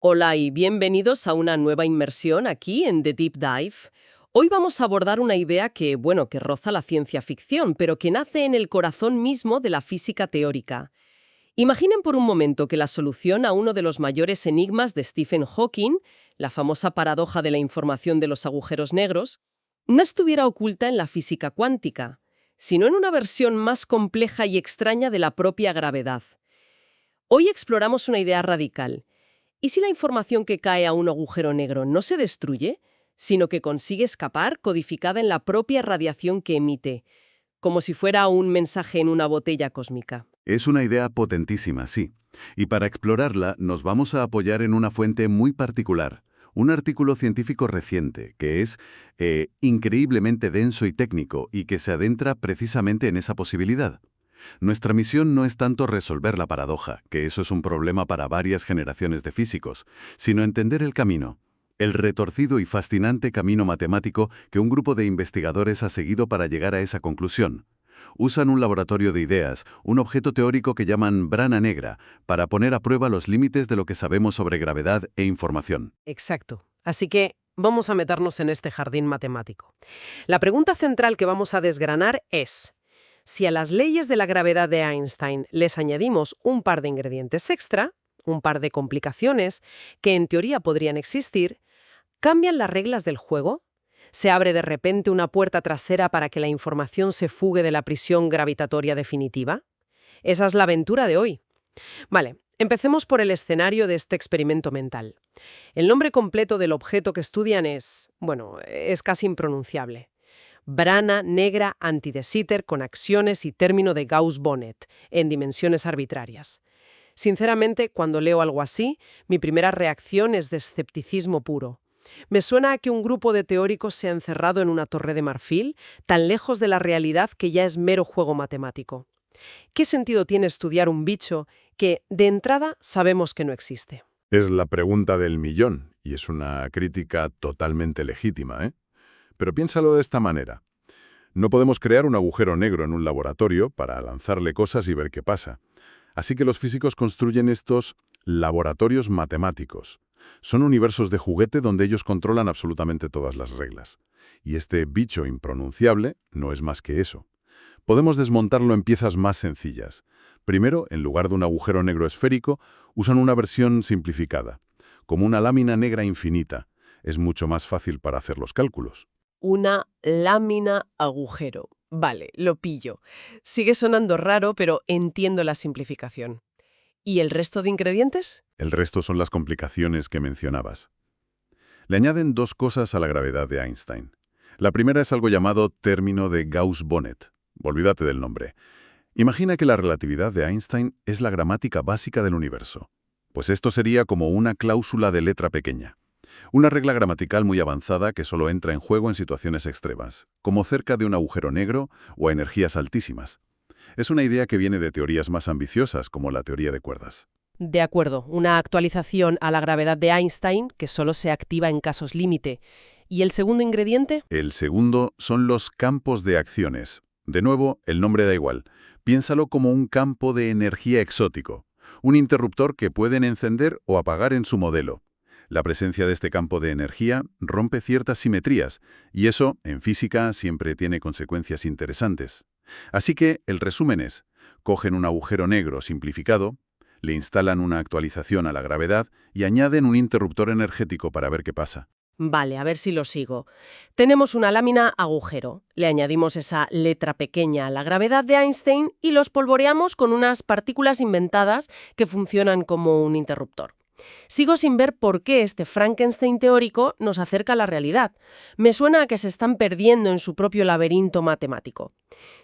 Hola y bienvenidos a una nueva inmersión aquí en The Deep Dive. Hoy vamos a abordar una idea que roza la ciencia ficción, pero que nace en el corazón mismo de la física teórica. Imaginen por un momento que la solución a uno de los mayores enigmas de Stephen Hawking, la famosa paradoja de la información de los agujeros negros, no estuviera oculta en la física cuántica, sino en una versión más compleja y extraña de la propia gravedad. Hoy exploramos una idea radical. ¿Y si la información que cae a un agujero negro no se destruye, sino que consigue escapar codificada en la propia radiación que emite, como si fuera un mensaje en una botella cósmica? Es una idea potentísima, sí. Y para explorarla nos vamos a apoyar en una fuente muy particular, un artículo científico reciente que es increíblemente denso y técnico y que se adentra precisamente en esa posibilidad. Nuestra misión no es tanto resolver la paradoja, que eso es un problema para varias generaciones de físicos, sino entender el camino, el retorcido y fascinante camino matemático que un grupo de investigadores ha seguido para llegar a esa conclusión. Usan un laboratorio de ideas, un objeto teórico que llaman brana negra, para poner a prueba los límites de lo que sabemos sobre gravedad e información. Exacto. Así que vamos a meternos en este jardín matemático. La pregunta central que vamos a desgranar es: si a las leyes de la gravedad de Einstein les añadimos un par de ingredientes extra, un par de complicaciones que en teoría podrían existir, ¿cambian las reglas del juego? ¿Se abre de repente una puerta trasera para que la información se fugue de la prisión gravitatoria definitiva? Esa es la aventura de hoy. Vale, empecemos por el escenario de este experimento mental. El nombre completo del objeto que estudian es casi impronunciable. Brana negra anti de Sitter con acciones y término de Gauss-Bonnet, en dimensiones arbitrarias. Sinceramente, cuando leo algo así, mi primera reacción es de escepticismo puro. Me suena a que un grupo de teóricos se ha encerrado en una torre de marfil, tan lejos de la realidad que ya es mero juego matemático. ¿Qué sentido tiene estudiar un bicho que, de entrada, sabemos que no existe? Es la pregunta del millón, y es una crítica totalmente legítima, ¿eh? Pero piénsalo de esta manera. No podemos crear un agujero negro en un laboratorio para lanzarle cosas y ver qué pasa. Así que los físicos construyen estos laboratorios matemáticos. Son universos de juguete donde ellos controlan absolutamente todas las reglas. Y este bicho impronunciable no es más que eso. Podemos desmontarlo en piezas más sencillas. Primero, en lugar de un agujero negro esférico, usan una versión simplificada, como una lámina negra infinita. Es mucho más fácil para hacer los cálculos. Una lámina agujero. Vale, lo pillo. Sigue sonando raro, pero entiendo la simplificación. ¿Y el resto de ingredientes? El resto son las complicaciones que mencionabas. Le añaden dos cosas a la gravedad de Einstein. La primera es algo llamado término de Gauss-Bonnet. Olvídate del nombre. Imagina que la relatividad de Einstein es la gramática básica del universo. Pues esto sería como una cláusula de letra pequeña. Una regla gramatical muy avanzada que solo entra en juego en situaciones extremas, como cerca de un agujero negro o a energías altísimas. Es una idea que viene de teorías más ambiciosas, como la teoría de cuerdas. De acuerdo, una actualización a la gravedad de Einstein que solo se activa en casos límite. ¿Y el segundo ingrediente? El segundo son los campos de acciones. De nuevo, el nombre da igual. Piénsalo como un campo de energía exótico, un interruptor que pueden encender o apagar en su modelo. La presencia de este campo de energía rompe ciertas simetrías, y eso, en física, siempre tiene consecuencias interesantes. Así que el resumen es: cogen un agujero negro simplificado, le instalan una actualización a la gravedad y añaden un interruptor energético para ver qué pasa. Vale, a ver si lo sigo. Tenemos una lámina agujero. Le añadimos esa letra pequeña a la gravedad de Einstein y los polvoreamos con unas partículas inventadas que funcionan como un interruptor. Sigo sin ver por qué este Frankenstein teórico nos acerca a la realidad. Me suena a que se están perdiendo en su propio laberinto matemático.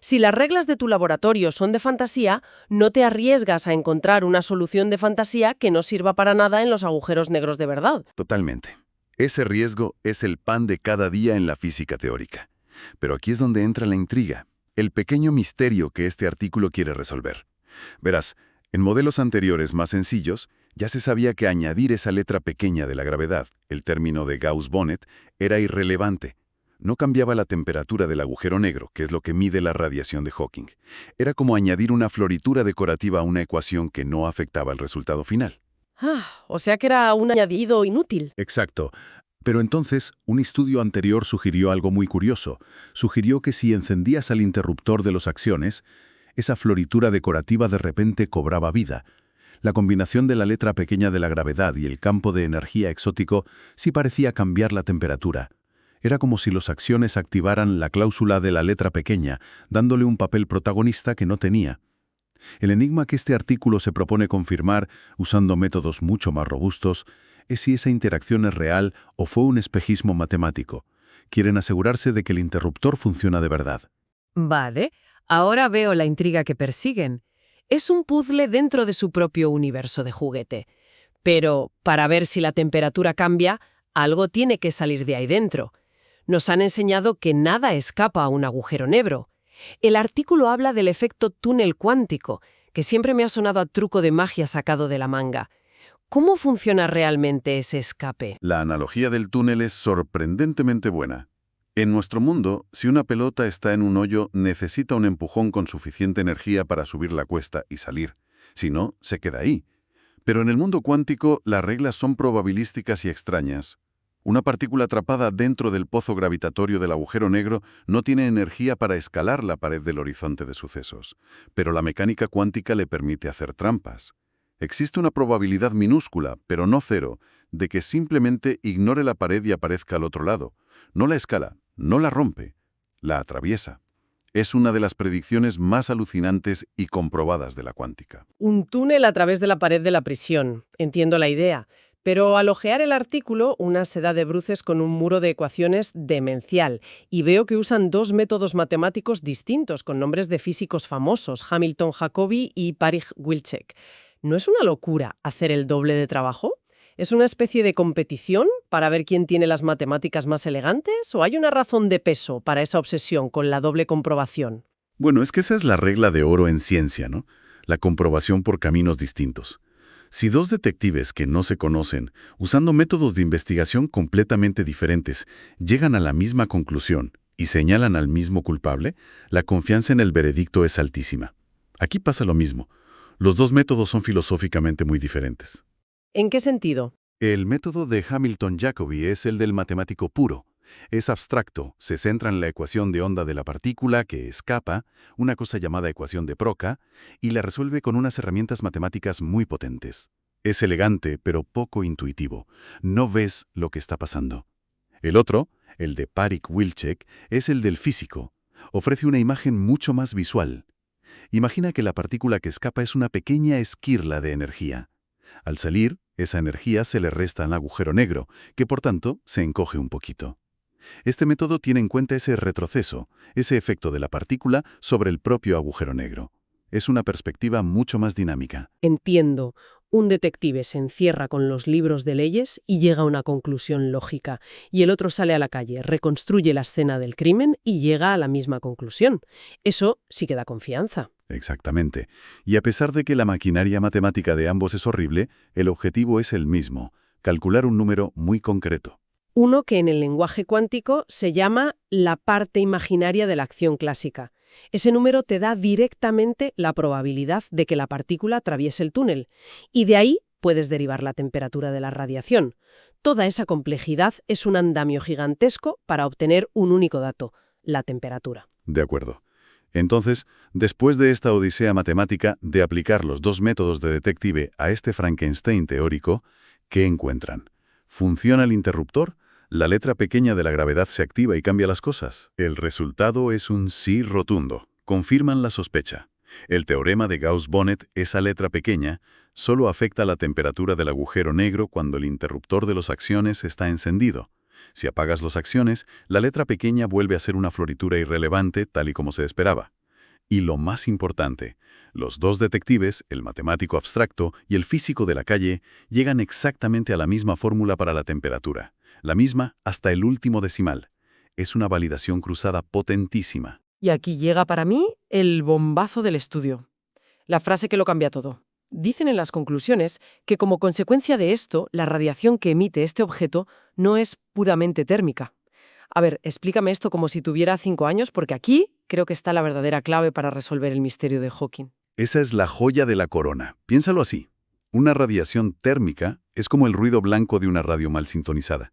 Si las reglas de tu laboratorio son de fantasía, no te arriesgas a encontrar una solución de fantasía que no sirva para nada en los agujeros negros de verdad. Totalmente. Ese riesgo es el pan de cada día en la física teórica. Pero aquí es donde entra la intriga, el pequeño misterio que este artículo quiere resolver. Verás, en modelos anteriores más sencillos, ya se sabía que añadir esa letra pequeña de la gravedad, el término de Gauss-Bonnet, era irrelevante. No cambiaba la temperatura del agujero negro, que es lo que mide la radiación de Hawking. Era como añadir una floritura decorativa a una ecuación que no afectaba el resultado final. O sea que era un añadido inútil. Exacto. Pero entonces, un estudio anterior sugirió algo muy curioso. Sugirió que si encendías al interruptor de los axiones, esa floritura decorativa de repente cobraba vida. La combinación de la letra pequeña de la gravedad y el campo de energía exótico sí parecía cambiar la temperatura. Era como si los axiones activaran la cláusula de la letra pequeña, dándole un papel protagonista que no tenía. El enigma que este artículo se propone confirmar, usando métodos mucho más robustos, es si esa interacción es real o fue un espejismo matemático. Quieren asegurarse de que el interruptor funciona de verdad. Vale, ahora veo la intriga que persiguen. Es un puzzle dentro de su propio universo de juguete. Pero, para ver si la temperatura cambia, algo tiene que salir de ahí dentro. Nos han enseñado que nada escapa a un agujero negro. El artículo habla del efecto túnel cuántico, que siempre me ha sonado a truco de magia sacado de la manga. ¿Cómo funciona realmente ese escape? La analogía del túnel es sorprendentemente buena. En nuestro mundo, si una pelota está en un hoyo, necesita un empujón con suficiente energía para subir la cuesta y salir. Si no, se queda ahí. Pero en el mundo cuántico, las reglas son probabilísticas y extrañas. Una partícula atrapada dentro del pozo gravitatorio del agujero negro no tiene energía para escalar la pared del horizonte de sucesos, pero la mecánica cuántica le permite hacer trampas. Existe una probabilidad minúscula, pero no cero, de que simplemente ignore la pared y aparezca al otro lado. No la escala, no la rompe, la atraviesa. Es una de las predicciones más alucinantes y comprobadas de la cuántica. Un túnel a través de la pared de la prisión. Entiendo la idea. Pero al ojear el artículo, una se da de bruces con un muro de ecuaciones demencial y veo que usan dos métodos matemáticos distintos con nombres de físicos famosos, Hamilton-Jacobi y Parikh-Wilczek. ¿No es una locura hacer el doble de trabajo? ¿Es una especie de competición para ver quién tiene las matemáticas más elegantes? ¿O hay una razón de peso para esa obsesión con la doble comprobación? Bueno, es que esa es la regla de oro en ciencia, ¿no? La comprobación por caminos distintos. Si dos detectives que no se conocen, usando métodos de investigación completamente diferentes, llegan a la misma conclusión y señalan al mismo culpable, la confianza en el veredicto es altísima. Aquí pasa lo mismo. Los dos métodos son filosóficamente muy diferentes. ¿En qué sentido? El método de Hamilton-Jacobi es el del matemático puro. Es abstracto, se centra en la ecuación de onda de la partícula que escapa, una cosa llamada ecuación de Procca, y la resuelve con unas herramientas matemáticas muy potentes. Es elegante, pero poco intuitivo. No ves lo que está pasando. El otro, el de Parikh-Wilczek, es el del físico. Ofrece una imagen mucho más visual. Imagina que la partícula que escapa es una pequeña esquirla de energía. Al salir, esa energía se le resta al agujero negro, que por tanto se encoge un poquito. Este método tiene en cuenta ese retroceso, ese efecto de la partícula sobre el propio agujero negro. Es una perspectiva mucho más dinámica. Entiendo. Un detective se encierra con los libros de leyes y llega a una conclusión lógica, y el otro sale a la calle, reconstruye la escena del crimen y llega a la misma conclusión. Eso sí que da confianza. Exactamente. Y a pesar de que la maquinaria matemática de ambos es horrible, el objetivo es el mismo, calcular un número muy concreto. Uno que en el lenguaje cuántico se llama la parte imaginaria de la acción clásica. Ese número te da directamente la probabilidad de que la partícula atraviese el túnel, y de ahí puedes derivar la temperatura de la radiación. Toda esa complejidad es un andamio gigantesco para obtener un único dato, la temperatura. De acuerdo. Entonces, después de esta odisea matemática de aplicar los dos métodos de detective a este Frankenstein teórico, ¿qué encuentran? ¿Funciona el interruptor? ¿La letra pequeña de la gravedad se activa y cambia las cosas? El resultado es un sí rotundo. Confirman la sospecha. El teorema de Gauss-Bonnet, esa letra pequeña, solo afecta la temperatura del agujero negro cuando el interruptor de los axiones está encendido. Si apagas los axiones, la letra pequeña vuelve a ser una floritura irrelevante tal y como se esperaba. Y lo más importante, los dos detectives, el matemático abstracto y el físico de la calle, llegan exactamente a la misma fórmula para la temperatura. La misma hasta el último decimal. Es una validación cruzada potentísima. Y aquí llega para mí el bombazo del estudio. La frase que lo cambia todo. Dicen en las conclusiones que como consecuencia de esto, la radiación que emite este objeto no es puramente térmica. A ver, explícame esto como si tuviera 5 años, porque aquí creo que está la verdadera clave para resolver el misterio de Hawking. Esa es la joya de la corona. Piénsalo así. Una radiación térmica es como el ruido blanco de una radio mal sintonizada.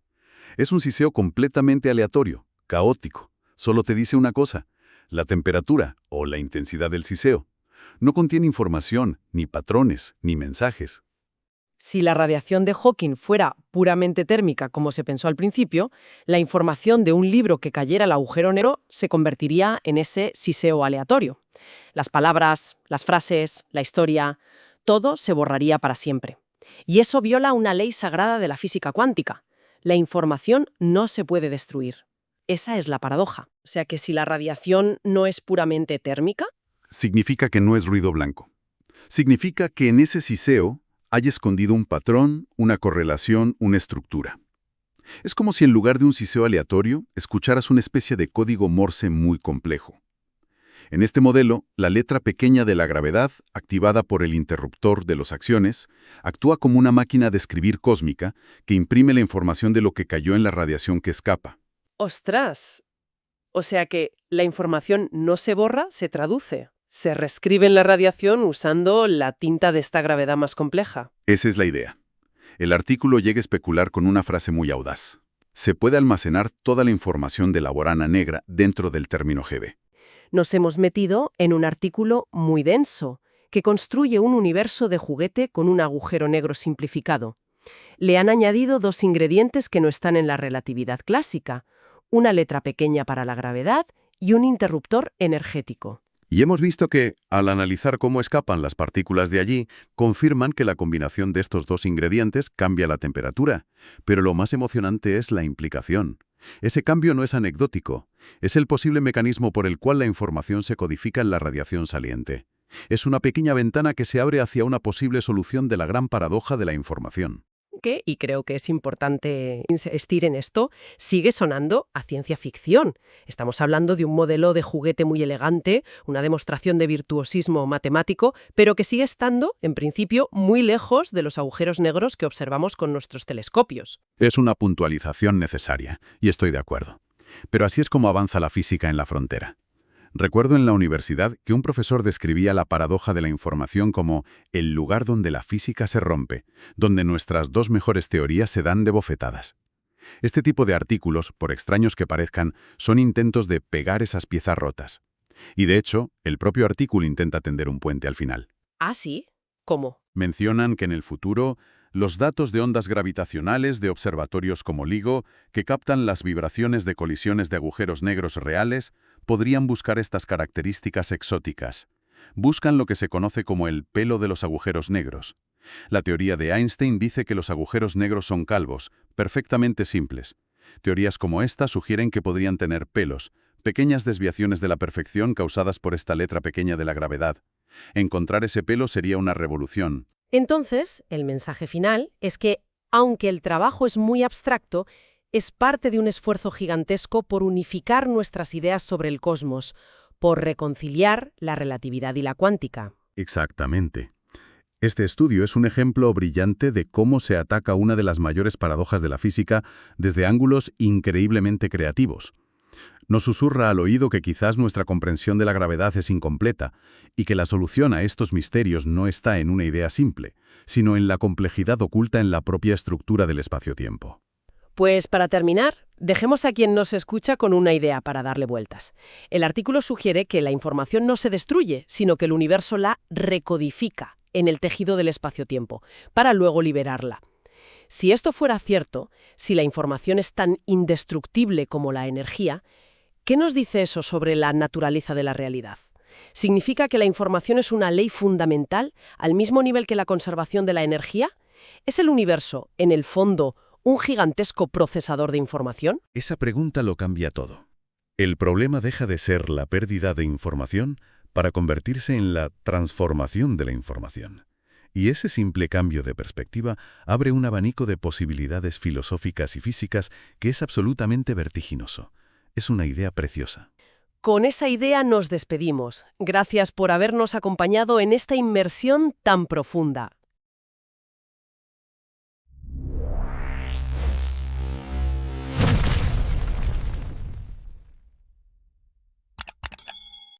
Es un siseo completamente aleatorio, caótico. Solo te dice una cosa: la temperatura o la intensidad del siseo. No contiene información, ni patrones, ni mensajes. Si la radiación de Hawking fuera puramente térmica, como se pensó al principio, la información de un libro que cayera al agujero negro se convertiría en ese siseo aleatorio. Las palabras, las frases, la historia, todo se borraría para siempre. Y eso viola una ley sagrada de la física cuántica. La información no se puede destruir. Esa es la paradoja. O sea que si la radiación no es puramente térmica, Significa que no es ruido blanco. Significa que en ese siseo hay escondido un patrón, una correlación, una estructura. Es como si en lugar de un siseo aleatorio, escucharas una especie de código Morse muy complejo. En este modelo, la letra pequeña de la gravedad, activada por el interruptor de los acciones, actúa como una máquina de escribir cósmica que imprime la información de lo que cayó en la radiación que escapa. ¡ostras! O sea que la información no se borra, se traduce. Se reescribe en la radiación usando la tinta de esta gravedad más compleja. Esa es la idea. El artículo llega a especular con una frase muy audaz. Se puede almacenar toda la información de la borana negra dentro del término GB. Nos hemos metido en un artículo muy denso, que construye un universo de juguete con un agujero negro simplificado. Le han añadido dos ingredientes que no están en la relatividad clásica: una letra pequeña para la gravedad y un interruptor energético. Y hemos visto que, al analizar cómo escapan las partículas de allí, confirman que la combinación de estos dos ingredientes cambia la temperatura. Pero lo más emocionante es la implicación. Ese cambio no es anecdótico. Es el posible mecanismo por el cual la información se codifica en la radiación saliente. Es una pequeña ventana que se abre hacia una posible solución de la gran paradoja de la información. Que, y creo que es importante insistir en esto, sigue sonando a ciencia ficción. Estamos hablando de un modelo de juguete muy elegante, una demostración de virtuosismo matemático, pero que sigue estando, en principio, muy lejos de los agujeros negros que observamos con nuestros telescopios. Es una puntualización necesaria, y estoy de acuerdo. Pero así es como avanza la física en la frontera. Recuerdo en la universidad que un profesor describía la paradoja de la información como el lugar donde la física se rompe, donde nuestras dos mejores teorías se dan de bofetadas. Este tipo de artículos, por extraños que parezcan, son intentos de pegar esas piezas rotas. Y de hecho, el propio artículo intenta tender un puente al final. ¿Ah, sí? ¿Cómo? Mencionan que en el futuro, los datos de ondas gravitacionales de observatorios como LIGO, que captan las vibraciones de colisiones de agujeros negros reales, podrían buscar estas características exóticas. Buscan lo que se conoce como el pelo de los agujeros negros. La teoría de Einstein dice que los agujeros negros son calvos, perfectamente simples. Teorías como esta sugieren que podrían tener pelos, pequeñas desviaciones de la perfección causadas por esta letra pequeña de la gravedad. Encontrar ese pelo sería una revolución. Entonces, el mensaje final es que, aunque el trabajo es muy abstracto, es parte de un esfuerzo gigantesco por unificar nuestras ideas sobre el cosmos, por reconciliar la relatividad y la cuántica. Exactamente. Este estudio es un ejemplo brillante de cómo se ataca una de las mayores paradojas de la física desde ángulos increíblemente creativos. Nos susurra al oído que quizás nuestra comprensión de la gravedad es incompleta y que la solución a estos misterios no está en una idea simple, sino en la complejidad oculta en la propia estructura del espacio-tiempo. Pues para terminar, dejemos a quien nos escucha con una idea para darle vueltas. El artículo sugiere que la información no se destruye, sino que el universo la recodifica en el tejido del espacio-tiempo, para luego liberarla. Si esto fuera cierto, si la información es tan indestructible como la energía, ¿qué nos dice eso sobre la naturaleza de la realidad? ¿Significa que la información es una ley fundamental al mismo nivel que la conservación de la energía? ¿Es el universo, en el fondo, un gigantesco procesador de información? Esa pregunta lo cambia todo. El problema deja de ser la pérdida de información para convertirse en la transformación de la información. Y ese simple cambio de perspectiva abre un abanico de posibilidades filosóficas y físicas que es absolutamente vertiginoso. Es una idea preciosa. Con esa idea nos despedimos. Gracias por habernos acompañado en esta inmersión tan profunda.